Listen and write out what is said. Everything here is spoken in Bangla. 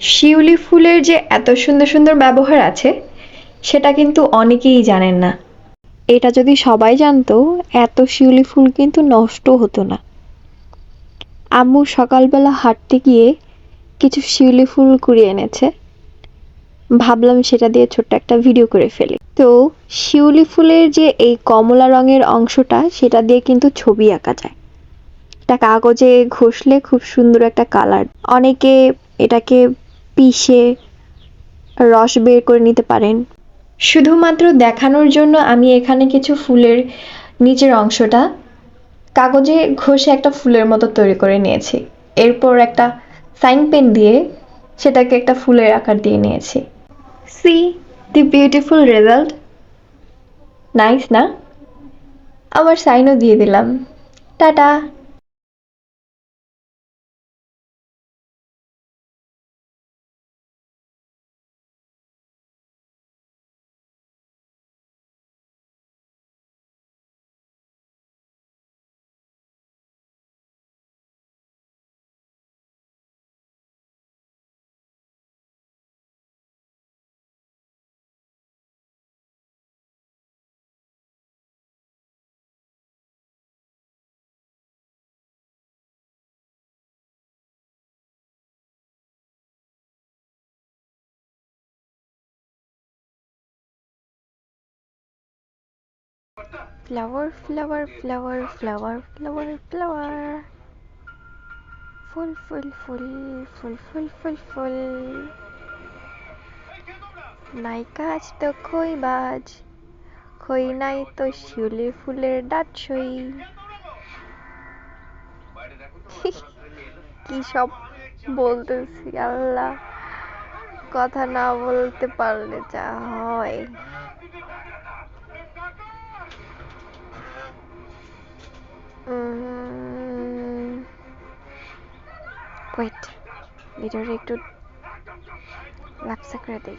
শিউলি ফুলের যে এত সুন্দর সুন্দর ব্যবহার আছে সেটা কিন্তু অনেকেই জানেন না। এটা যদি সবাই জানতো, এত শিউলি ফুল কিন্তু নষ্ট হতো না। আম্মু সকালবেলা হাঁটতে গিয়ে কিছু শিউলি ফুল কুড়িয়ে এনেছে, ভাবলাম সেটা দিয়ে ছোট্ট একটা ভিডিও করে ফেলি। তো শিউলি ফুলের যে এই কমলা রঙের অংশটা, সেটা দিয়ে কিন্তু ছবি আঁকা যায়। এটা কাগজে ঘষলে খুব সুন্দর একটা কালার। অনেকে এটাকে পিষে রস বের করে নিতে পারেন। শুধুমাত্র দেখানোর জন্য আমি এখানে কিছু ফুলের নিচের অংশটা কাগজে ঘষে একটা ফুলের মতো তৈরি করে নিয়েছি। এরপর একটা সাইন পেন দিয়ে সেটাকে একটা ফুলের আকার দিয়ে নিয়েছি। See the beautiful result. Nice না? আবার সাইনও দিয়ে দিলাম। Tata. Flower flower flower flower flower flower, ফুল ফুল ফুল ফুল ফুল ফুল ফুল। নাই কাজ তো খই বাজ, খই নাই তো শিউলি ফুলের ডাঁটসই। কি সব বলতেছি আল্লাহ, কথা না বলতে পারলে যা হয়। ওয়েট, ভিডিওটা একটু লাপসা করে দিই।